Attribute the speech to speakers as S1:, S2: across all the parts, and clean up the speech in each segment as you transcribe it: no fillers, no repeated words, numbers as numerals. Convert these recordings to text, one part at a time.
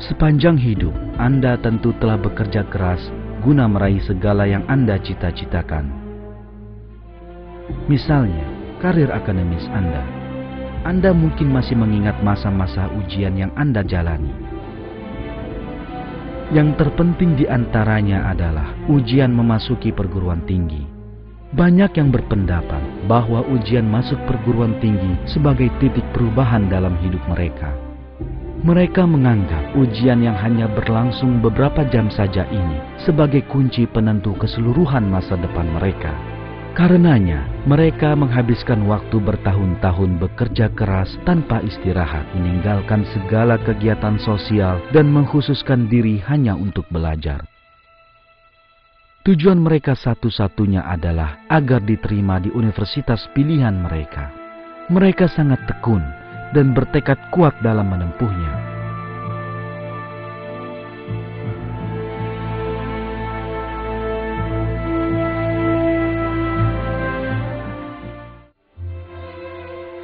S1: Sepanjang hidup, Anda tentu telah bekerja keras guna meraih segala yang Anda cita-citakan. Misalnya, karir akademis Anda. Anda mungkin masih mengingat masa-masa ujian yang Anda jalani. Yang terpenting di antaranya adalah ujian memasuki perguruan tinggi. Banyak yang berpendapat bahwa ujian masuk perguruan tinggi sebagai titik perubahan dalam hidup mereka. Mereka menganggap ujian yang hanya berlangsung beberapa jam saja ini sebagai kunci penentu keseluruhan masa depan mereka. Karenanya, mereka menghabiskan waktu bertahun-tahun bekerja keras tanpa istirahat, meninggalkan segala kegiatan sosial dan mengkhususkan diri hanya untuk belajar. Tujuan mereka satu-satunya adalah agar diterima di universitas pilihan mereka. Mereka sangat tekun dan bertekad kuat dalam menempuhnya.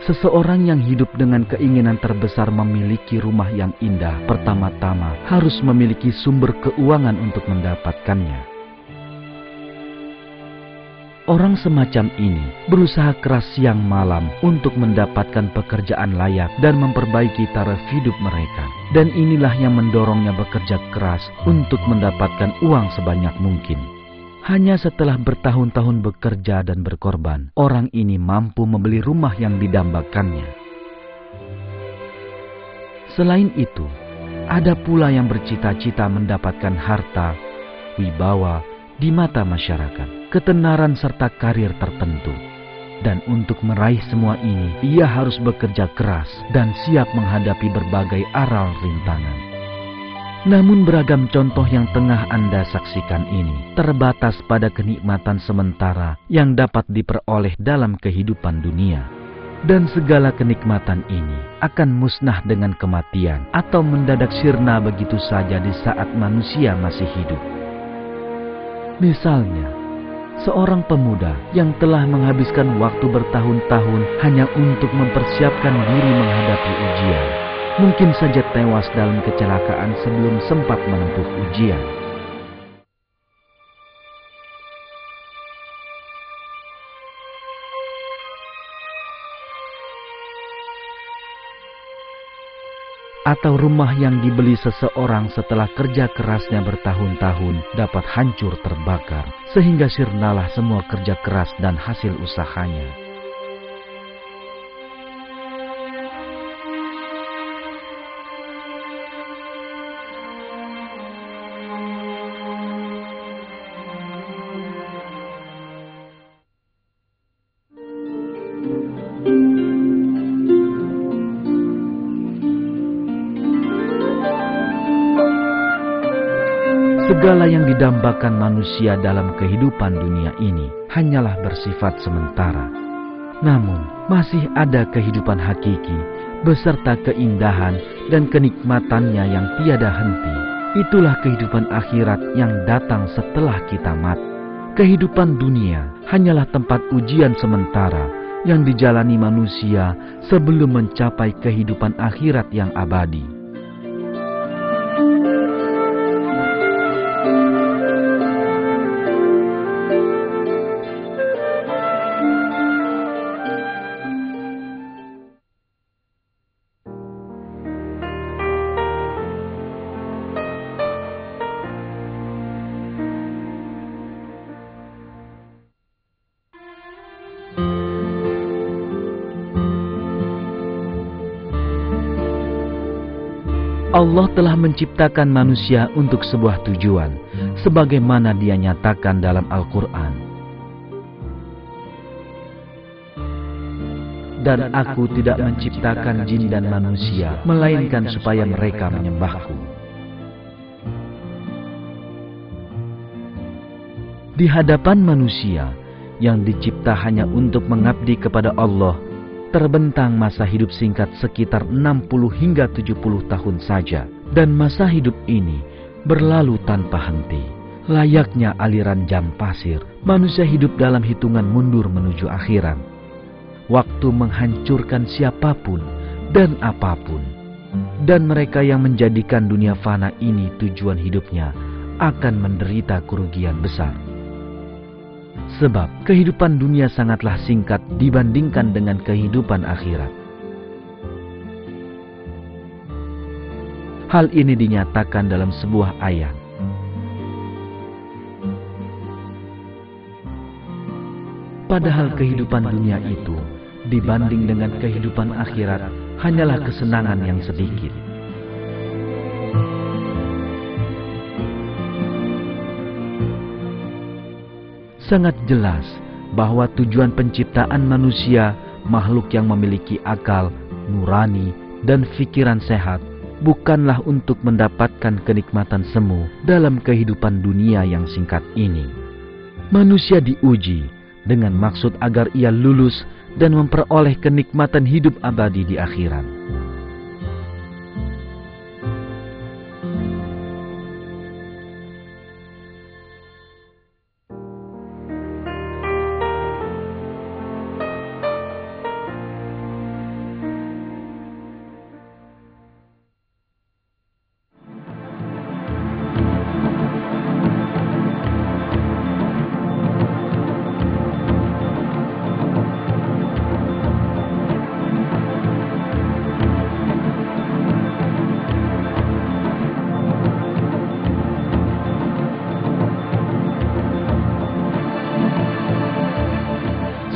S1: Seseorang yang hidup dengan keinginan terbesar memiliki rumah yang indah, pertama-tama harus memiliki sumber keuangan untuk mendapatkannya. Orang semacam ini berusaha keras siang malam untuk mendapatkan pekerjaan layak dan memperbaiki taraf hidup mereka. Dan inilah yang mendorongnya bekerja keras untuk mendapatkan uang sebanyak mungkin. Hanya setelah bertahun-tahun bekerja dan berkorban, orang ini mampu membeli rumah yang didambakannya. Selain itu, ada pula yang bercita-cita mendapatkan harta, wibawa di mata masyarakat, ketenaran serta karir tertentu. Dan untuk meraih semua ini, ia harus bekerja keras dan siap menghadapi berbagai aral rintangan. Namun beragam contoh yang tengah Anda saksikan ini terbatas pada kenikmatan sementara yang dapat diperoleh dalam kehidupan dunia. Dan segala kenikmatan ini akan musnah dengan kematian atau mendadak sirna begitu saja di saat manusia masih hidup. Misalnya, seorang pemuda yang telah menghabiskan waktu bertahun-tahun hanya untuk mempersiapkan diri menghadapi ujian, mungkin saja tewas dalam kecelakaan sebelum sempat menempuh ujian. Atau rumah yang dibeli seseorang setelah kerja kerasnya bertahun-tahun dapat hancur terbakar, sehingga sirnalah semua kerja keras dan hasil usahanya. Segala yang didambakan manusia dalam kehidupan dunia ini hanyalah bersifat sementara. Namun, masih ada kehidupan hakiki beserta keindahan dan kenikmatannya yang tiada henti. Itulah kehidupan akhirat yang datang setelah kita mati. Kehidupan dunia hanyalah tempat ujian sementara yang dijalani manusia sebelum mencapai kehidupan akhirat yang abadi. Allah telah menciptakan manusia untuk sebuah tujuan, sebagaimana Dia nyatakan dalam Al-Quran. Dan aku tidak menciptakan jin dan manusia, melainkan supaya mereka menyembahku. Di hadapan manusia yang dicipta hanya untuk mengabdi kepada Allah, terbentang masa hidup singkat sekitar 60 hingga 70 tahun saja. Dan masa hidup ini berlalu tanpa henti. Layaknya aliran jam pasir, manusia hidup dalam hitungan mundur menuju akhirat. Waktu menghancurkan siapapun dan apapun. Dan mereka yang menjadikan dunia fana ini tujuan hidupnya akan menderita kerugian besar. Sebab kehidupan dunia sangatlah singkat dibandingkan dengan kehidupan akhirat. Hal ini dinyatakan dalam sebuah ayat. Padahal kehidupan dunia itu dibanding dengan kehidupan akhirat hanyalah kesenangan yang sedikit. Sangat jelas bahwa tujuan penciptaan manusia, makhluk yang memiliki akal, nurani, dan pikiran sehat, bukanlah untuk mendapatkan kenikmatan semu dalam kehidupan dunia yang singkat ini. Manusia diuji dengan maksud agar ia lulus dan memperoleh kenikmatan hidup abadi di akhirat.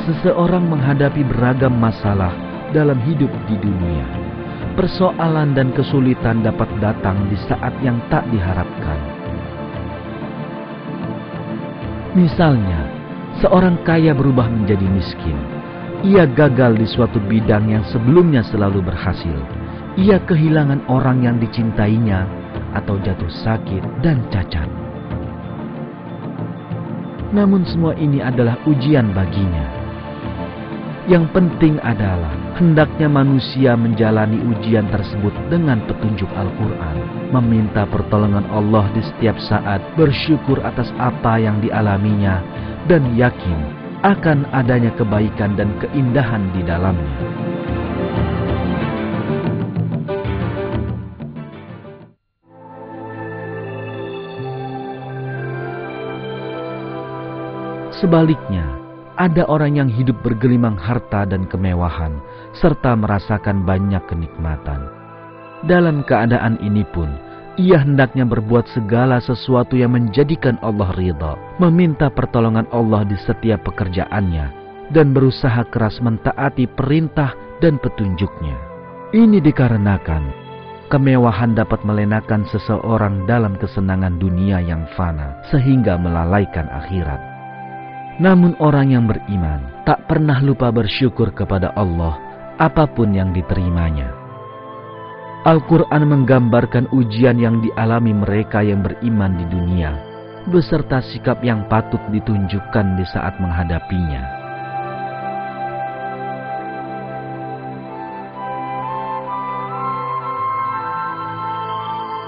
S1: Seseorang menghadapi beragam masalah dalam hidup di dunia. Persoalan dan kesulitan dapat datang di saat yang tak diharapkan. Misalnya, seorang kaya berubah menjadi miskin. Ia gagal di suatu bidang yang sebelumnya selalu berhasil. Ia kehilangan orang yang dicintainya atau jatuh sakit dan cacat. Namun semua ini adalah ujian baginya. Yang penting adalah hendaknya manusia menjalani ujian tersebut dengan petunjuk Al-Quran, meminta pertolongan Allah di setiap saat, bersyukur atas apa yang dialaminya, dan yakin akan adanya kebaikan dan keindahan di dalamnya. Sebaliknya, ada orang yang hidup bergelimang harta dan kemewahan, serta merasakan banyak kenikmatan. Dalam keadaan ini pun, ia hendaknya berbuat segala sesuatu yang menjadikan Allah ridha, meminta pertolongan Allah di setiap pekerjaannya, dan berusaha keras mentaati perintah dan petunjuknya. Ini dikarenakan kemewahan dapat melenakan seseorang dalam kesenangan dunia yang fana, sehingga melalaikan akhirat. Namun orang yang beriman tak pernah lupa bersyukur kepada Allah apapun yang diterimanya. Al-Quran menggambarkan ujian yang dialami mereka yang beriman di dunia, beserta sikap yang patut ditunjukkan di saat menghadapinya.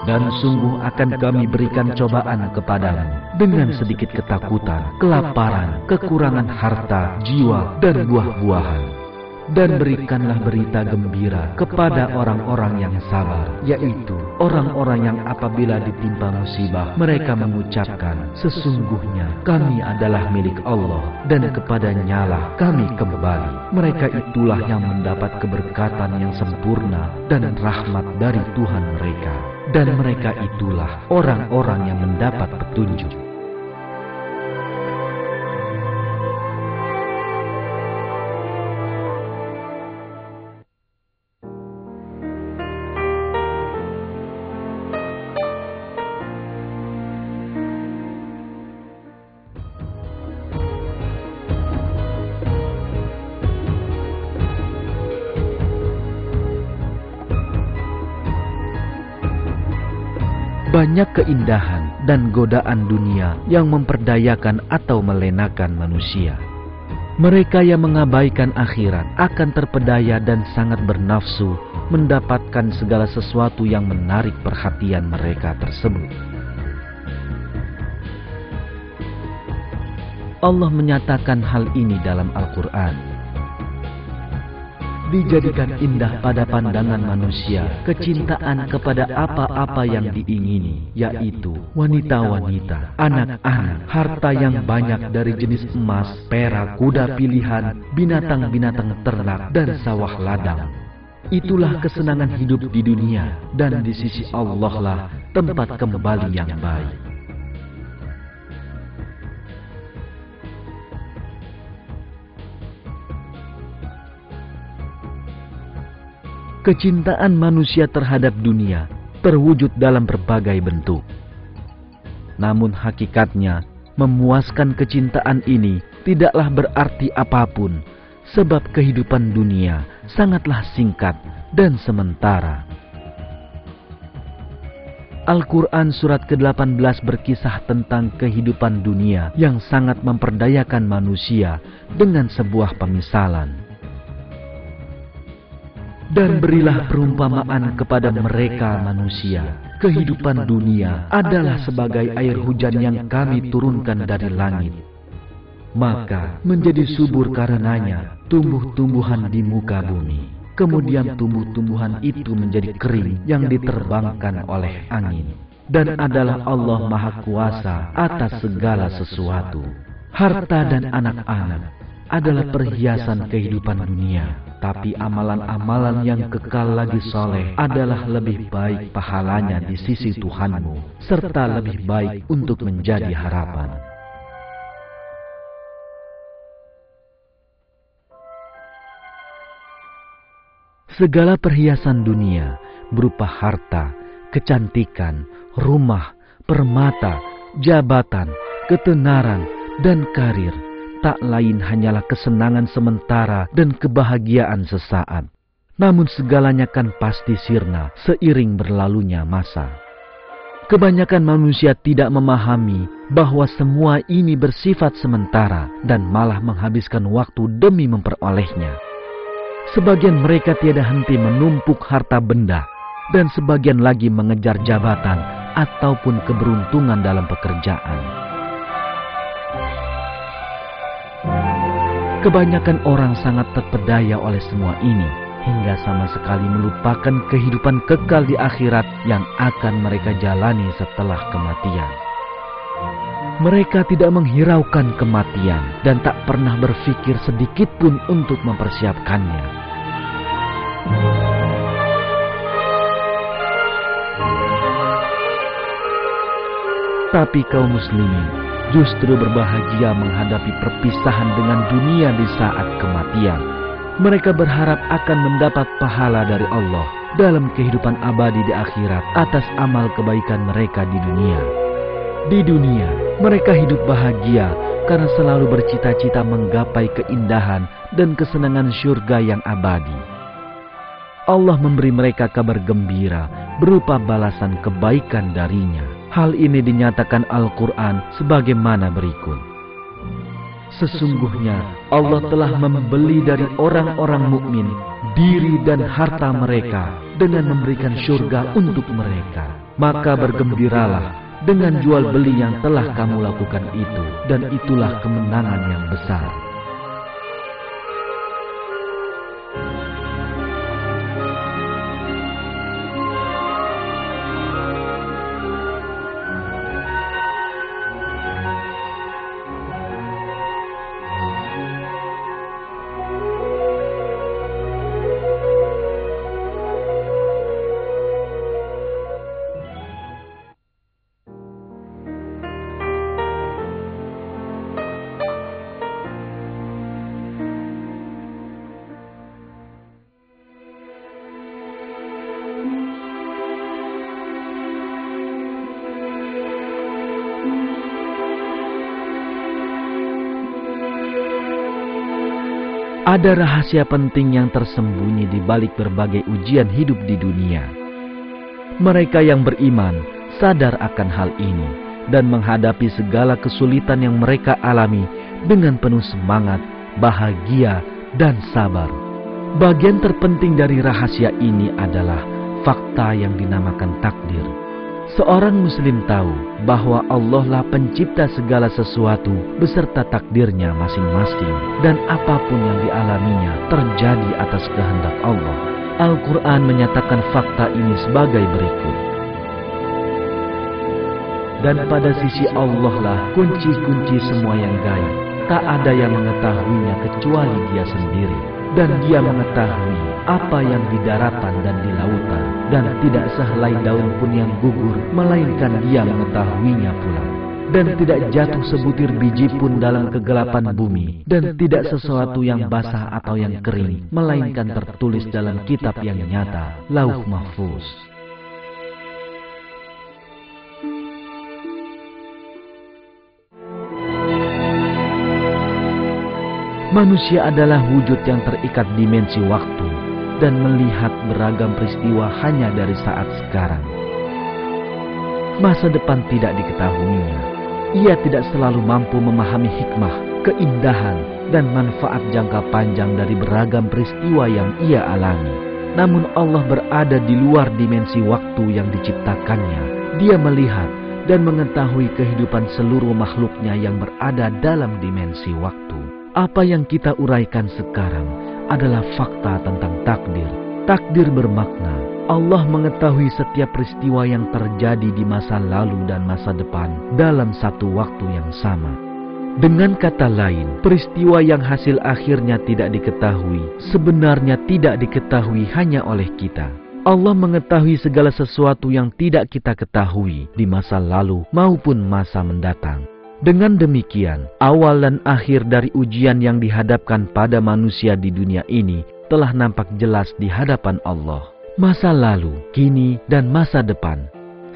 S1: Dan sungguh akan kami berikan cobaan kepadamu dengan sedikit ketakutan, kelaparan, kekurangan harta, jiwa, dan buah-buahan. Dan berikanlah berita gembira kepada orang-orang yang sabar, yaitu orang-orang yang apabila ditimpa musibah, mereka mengucapkan, sesungguhnya kami adalah milik Allah dan kepadanya lah kami kembali. Mereka itulah yang mendapat keberkatan yang sempurna dan rahmat dari Tuhan mereka. Dan mereka itulah orang-orang yang mendapat petunjuk. Banyak keindahan dan godaan dunia yang memperdayakan atau melenakan manusia. Mereka yang mengabaikan akhirat akan terpedaya dan sangat bernafsu mendapatkan segala sesuatu yang menarik perhatian mereka tersebut. Allah menyatakan hal ini dalam Al-Quran. dijadikan indah pada pandangan manusia kecintaan kepada apa-apa yang diingini, yaitu wanita-wanita, anak-anak, harta yang banyak dari jenis emas, perak, kuda pilihan, binatang-binatang ternak, dan sawah ladang. Itulah kesenangan hidup di dunia, dan di sisi Allah lah tempat kembali yang baik. Kecintaan manusia terhadap dunia terwujud dalam berbagai bentuk. Namun hakikatnya, memuaskan kecintaan ini tidaklah berarti apapun, sebab kehidupan dunia sangatlah singkat dan sementara. Al-Quran surat ke-18 berkisah tentang kehidupan dunia yang sangat memperdayakan manusia dengan sebuah pemisalan. Dan berilah perumpamaan kepada mereka manusia. Kehidupan dunia adalah sebagai air hujan yang kami turunkan dari langit. Maka menjadi subur karenanya tumbuh-tumbuhan di muka bumi. Kemudian tumbuh-tumbuhan itu menjadi kering yang diterbangkan oleh angin. Dan adalah Allah Maha Kuasa atas segala sesuatu. Harta dan anak-anak adalah perhiasan kehidupan dunia. Tapi amalan-amalan yang kekal lagi soleh adalah lebih baik pahalanya di sisi Tuhanmu, serta lebih baik untuk menjadi harapan. Segala perhiasan dunia berupa harta, kecantikan, rumah, permata, jabatan, ketenaran, dan karir tak lain hanyalah kesenangan sementara dan kebahagiaan sesaat. Namun segalanya kan pasti sirna seiring berlalunya masa. Kebanyakan manusia tidak memahami bahwa semua ini bersifat sementara dan malah menghabiskan waktu demi memperolehnya. Sebagian mereka tiada henti menumpuk harta benda dan sebagian lagi mengejar jabatan ataupun keberuntungan dalam pekerjaan. Kebanyakan orang sangat terpedaya oleh semua ini, hingga sama sekali melupakan kehidupan kekal di akhirat yang akan mereka jalani setelah kematian. Mereka tidak menghiraukan kematian dan tak pernah berpikir sedikit pun untuk mempersiapkannya. Tapi kaum muslimin justru berbahagia menghadapi perpisahan dengan dunia di saat kematian. Mereka berharap akan mendapat pahala dari Allah dalam kehidupan abadi di akhirat atas amal kebaikan mereka di dunia. Di dunia, mereka hidup bahagia karena selalu bercita-cita menggapai keindahan dan kesenangan syurga yang abadi. Allah memberi mereka kabar gembira berupa balasan kebaikan darinya. Hal ini dinyatakan Al-Quran sebagaimana berikut. Sesungguhnya Allah telah membeli dari orang-orang mukmin diri dan harta mereka dengan memberikan syurga untuk mereka. Maka bergembiralah dengan jual beli yang telah kamu lakukan itu, dan itulah kemenangan yang besar. Ada rahasia penting yang tersembunyi di balik berbagai ujian hidup di dunia. Mereka yang beriman sadar akan hal ini dan menghadapi segala kesulitan yang mereka alami dengan penuh semangat, bahagia, dan sabar. Bagian terpenting dari rahasia ini adalah fakta yang dinamakan takdir. Seorang muslim tahu bahwa Allah lah pencipta segala sesuatu beserta takdirnya masing-masing, dan apapun yang dialaminya terjadi atas kehendak Allah. Al-Quran menyatakan fakta ini sebagai berikut. Dan pada sisi Allah lah kunci-kunci semua yang gaib. Tak ada yang mengetahuinya kecuali Dia sendiri. Dan Dia mengetahui apa yang di daratan dan di lautan. Dan tidak sehelai daun pun yang gugur, melainkan Dia mengetahuinya pula. Dan tidak jatuh sebutir biji pun dalam kegelapan bumi. Dan tidak sesuatu yang basah atau yang kering, melainkan tertulis dalam kitab yang nyata, Lauh Mahfuz. Manusia adalah wujud yang terikat dimensi waktu dan melihat beragam peristiwa hanya dari saat sekarang. Masa depan tidak diketahuinya. Ia tidak selalu mampu memahami hikmah, keindahan, dan manfaat jangka panjang dari beragam peristiwa yang ia alami. Namun Allah berada di luar dimensi waktu yang diciptakannya. Dia melihat dan mengetahui kehidupan seluruh makhluknya yang berada dalam dimensi waktu. Apa yang kita uraikan sekarang adalah fakta tentang takdir. Takdir bermakna Allah mengetahui setiap peristiwa yang terjadi di masa lalu dan masa depan dalam satu waktu yang sama. Dengan kata lain, peristiwa yang hasil akhirnya tidak diketahui sebenarnya tidak diketahui hanya oleh kita. Allah mengetahui segala sesuatu yang tidak kita ketahui di masa lalu maupun masa mendatang. Dengan demikian, awal dan akhir dari ujian yang dihadapkan pada manusia di dunia ini telah nampak jelas di hadapan Allah. Masa lalu, kini, dan masa depan,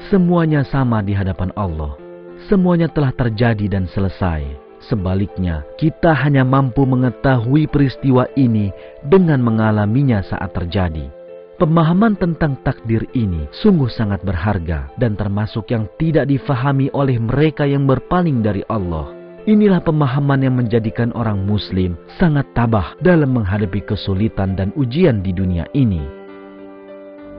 S1: semuanya sama di hadapan Allah. Semuanya telah terjadi dan selesai. Sebaliknya, kita hanya mampu mengetahui peristiwa ini dengan mengalaminya saat terjadi. Pemahaman tentang takdir ini sungguh sangat berharga dan termasuk yang tidak difahami oleh mereka yang berpaling dari Allah. Inilah pemahaman yang menjadikan orang muslim sangat tabah dalam menghadapi kesulitan dan ujian di dunia ini.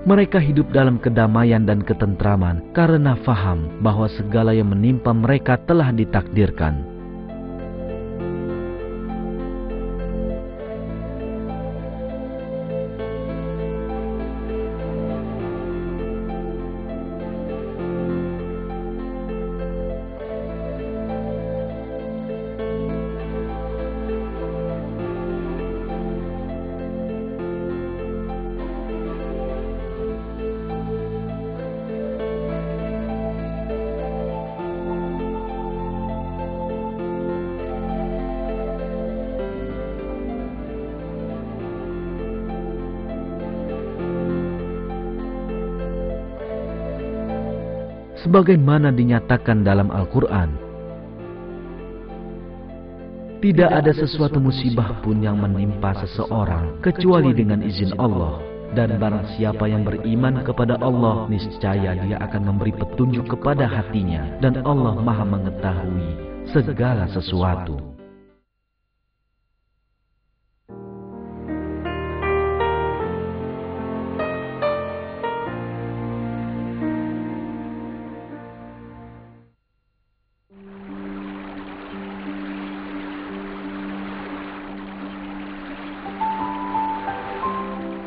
S1: Mereka hidup dalam kedamaian dan ketentraman karena faham bahwa segala yang menimpa mereka telah ditakdirkan. Sebagaimana dinyatakan dalam Al-Quran, tidak ada sesuatu musibah pun yang menimpa seseorang kecuali dengan izin Allah. Dan barang siapa yang beriman kepada Allah, niscaya dia akan memberi petunjuk kepada hatinya. Dan Allah Maha mengetahui segala sesuatu.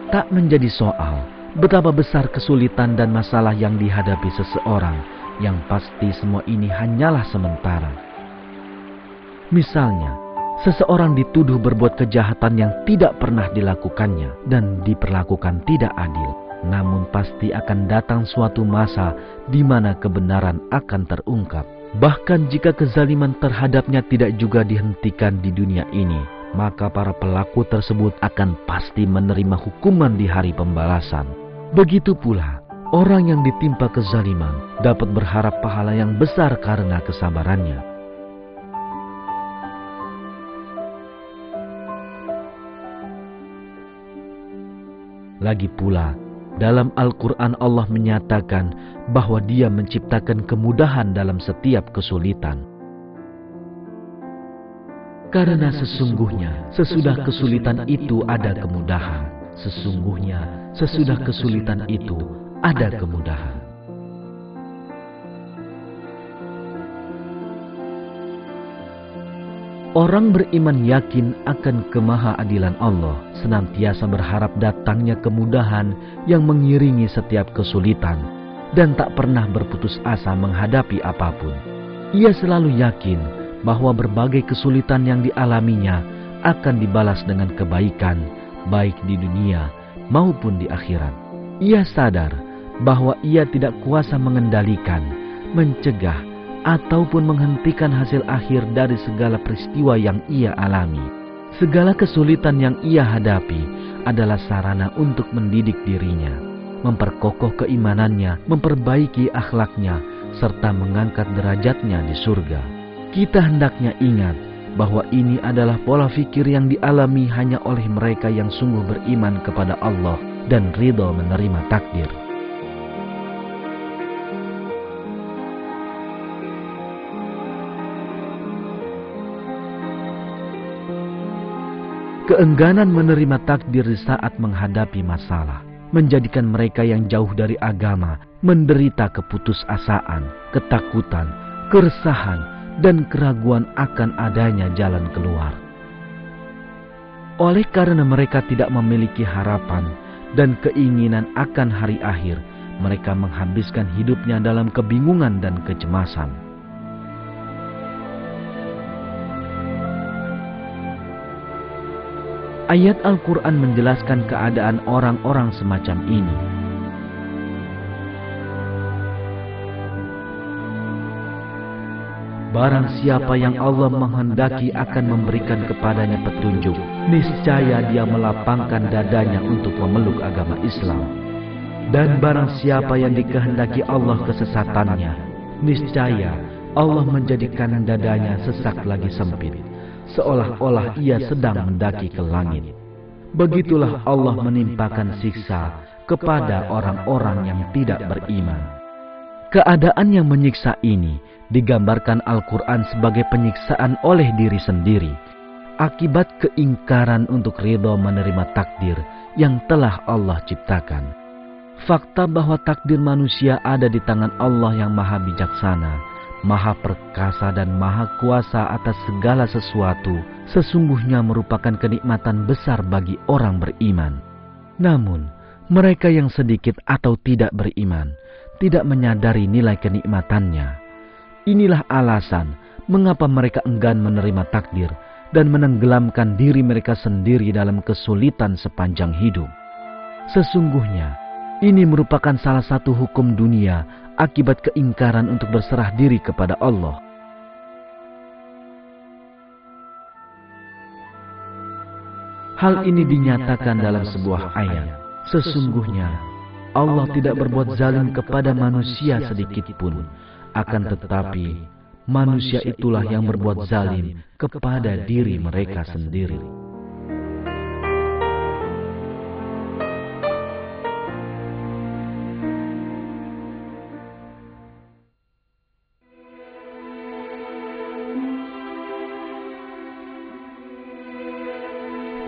S1: Tak menjadi soal betapa besar kesulitan dan masalah yang dihadapi seseorang. Yang pasti semua ini hanyalah sementara. Misalnya, seseorang dituduh berbuat kejahatan yang tidak pernah dilakukannya dan diperlakukan tidak adil. Namun pasti akan datang suatu masa di mana kebenaran akan terungkap. Bahkan jika kezaliman terhadapnya tidak juga dihentikan di dunia ini, maka para pelaku tersebut akan pasti menerima hukuman di hari pembalasan. Begitu pula, orang yang ditimpa kezaliman dapat berharap pahala yang besar karena kesabarannya. Lagi pula, dalam Al-Quran Allah menyatakan bahwa Dia menciptakan kemudahan dalam setiap kesulitan. Karena sesungguhnya sesudah kesulitan itu ada kemudahan. Sesungguhnya sesudah kesulitan itu ada kemudahan. Orang beriman yakin akan kemahaadilan Allah, senantiasa berharap datangnya kemudahan yang mengiringi setiap kesulitan, dan tak pernah berputus asa menghadapi apapun. Ia selalu yakin bahwa berbagai kesulitan yang dialaminya akan dibalas dengan kebaikan, baik di dunia maupun di akhirat. Ia sadar bahwa ia tidak kuasa mengendalikan, mencegah, ataupun menghentikan hasil akhir dari segala peristiwa yang ia alami. Segala kesulitan yang ia hadapi adalah sarana untuk mendidik dirinya, memperkokoh keimanannya, memperbaiki akhlaknya, serta mengangkat derajatnya di surga. Kita hendaknya ingat bahwa ini adalah pola fikir yang dialami hanya oleh mereka yang sungguh beriman kepada Allah dan ridha menerima takdir. Keengganan menerima takdir di saat menghadapi masalah menjadikan mereka yang jauh dari agama menderita keputusasaan, ketakutan, keresahan, dan keraguan akan adanya jalan keluar. Oleh karena mereka tidak memiliki harapan dan keinginan akan hari akhir, mereka menghabiskan hidupnya dalam kebingungan dan kecemasan. Ayat Al-Quran menjelaskan keadaan orang-orang semacam ini. Barang siapa yang Allah menghendaki akan memberikan kepadanya petunjuk, niscaya dia melapangkan dadanya untuk memeluk agama Islam. Dan barang siapa yang dikehendaki Allah kesesatannya, niscaya Allah menjadikan dadanya sesak lagi sempit, seolah-olah ia sedang mendaki ke langit. Begitulah Allah menimpakan siksa kepada orang-orang yang tidak beriman. Keadaan yang menyiksa ini digambarkan Al-Quran sebagai penyiksaan oleh diri sendiri, akibat keingkaran untuk ridha menerima takdir yang telah Allah ciptakan. Fakta bahwa takdir manusia ada di tangan Allah yang maha bijaksana, maha perkasa dan maha kuasa atas segala sesuatu, sesungguhnya merupakan kenikmatan besar bagi orang beriman. Namun, mereka yang sedikit atau tidak beriman, tidak menyadari nilai kenikmatannya. Inilah alasan mengapa mereka enggan menerima takdir dan menenggelamkan diri mereka sendiri dalam kesulitan sepanjang hidup. Sesungguhnya, ini merupakan salah satu hukum dunia akibat keingkaran untuk berserah diri kepada Allah. Hal ini dinyatakan dalam sebuah ayat. Sesungguhnya Allah tidak berbuat zalim kepada manusia sedikit pun, akan tetapi manusia itulah yang berbuat zalim kepada diri mereka sendiri.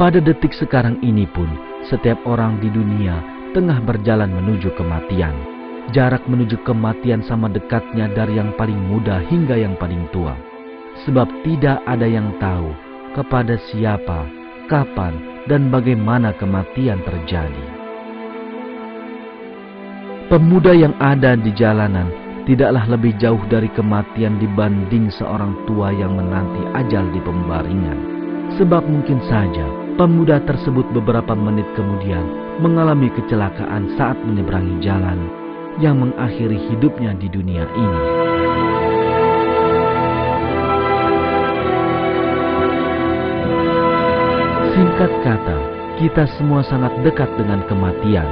S1: Pada detik sekarang ini pun, setiap orang di dunia tengah berjalan menuju kematian. Jarak menuju kematian sama dekatnya dari yang paling muda hingga yang paling tua. Sebab tidak ada yang tahu kepada siapa, kapan, dan bagaimana kematian terjadi. Pemuda yang ada di jalanan tidaklah lebih jauh dari kematian dibanding seorang tua yang menanti ajal di pembaringan. Sebab mungkin saja pemuda tersebut beberapa menit kemudian mengalami kecelakaan saat menyeberangi jalan yang mengakhiri hidupnya di dunia ini. Singkat kata, kita semua sangat dekat dengan kematian.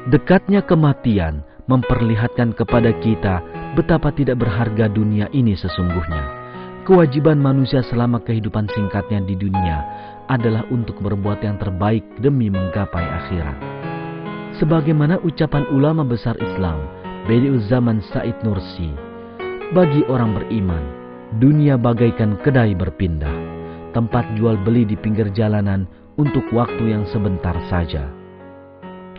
S1: Dekatnya kematian memperlihatkan kepada kita betapa tidak berharga dunia ini sesungguhnya. Kewajiban manusia selama kehidupan singkatnya di dunia adalah untuk berbuat yang terbaik demi menggapai akhirat. Sebagaimana ucapan ulama besar Islam, Bediüzzaman Said Nursi, bagi orang beriman, dunia bagaikan kedai berpindah, tempat jual beli di pinggir jalanan untuk waktu yang sebentar saja.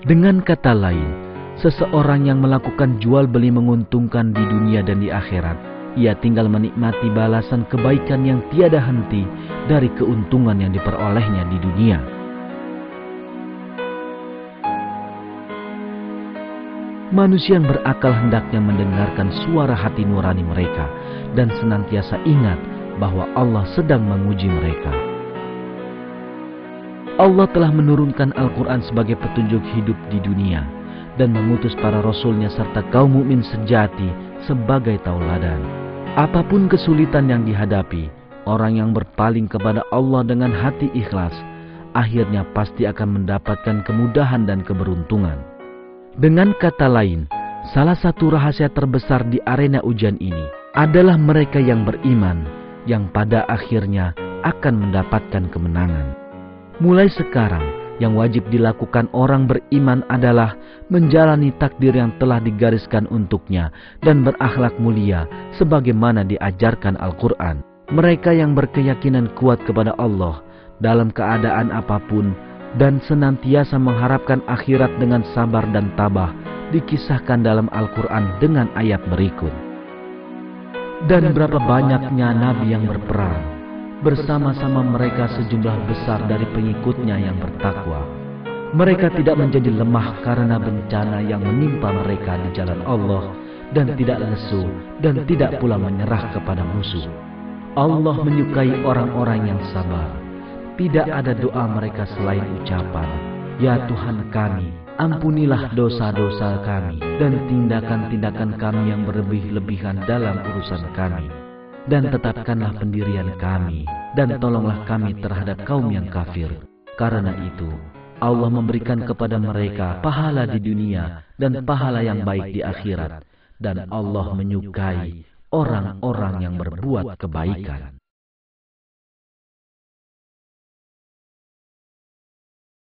S1: Dengan kata lain, seseorang yang melakukan jual beli menguntungkan di dunia dan di akhirat, ia tinggal menikmati balasan kebaikan yang tiada henti dari keuntungan yang diperolehnya di dunia. Manusia yang berakal hendaknya mendengarkan suara hati nurani mereka dan senantiasa ingat bahwa Allah sedang menguji mereka. Allah telah menurunkan Al-Quran sebagai petunjuk hidup di dunia dan mengutus para rasulnya serta kaum mukmin sejati sebagai tauladan. Apapun kesulitan yang dihadapi, orang yang berpaling kepada Allah dengan hati ikhlas, akhirnya pasti akan mendapatkan kemudahan dan keberuntungan. Dengan kata lain, salah satu rahasia terbesar di arena ujian ini adalah mereka yang beriman, yang pada akhirnya akan mendapatkan kemenangan. Mulai sekarang, yang wajib dilakukan orang beriman adalah menjalani takdir yang telah digariskan untuknya dan berakhlak mulia sebagaimana diajarkan Al-Quran. Mereka yang berkeyakinan kuat kepada Allah dalam keadaan apapun dan senantiasa mengharapkan akhirat dengan sabar dan tabah dikisahkan dalam Al-Quran dengan ayat berikut. Dan berapa banyaknya nabi yang berperang, bersama-sama mereka sejumlah besar dari pengikutnya yang bertakwa. Mereka tidak menjadi lemah karena bencana yang menimpa mereka di jalan Allah, dan tidak lesu dan tidak pula menyerah kepada musuh. Allah menyukai orang-orang yang sabar. Tidak ada doa mereka selain ucapan, "Ya Tuhan kami, ampunilah dosa-dosa kami dan tindakan-tindakan kami yang berlebih-lebihan dalam urusan kami. Dan tetapkanlah pendirian kami, dan tolonglah kami terhadap kaum yang kafir." Karena itu, Allah memberikan kepada mereka pahala di dunia dan pahala yang baik di akhirat. Dan Allah menyukai orang-orang yang berbuat kebaikan.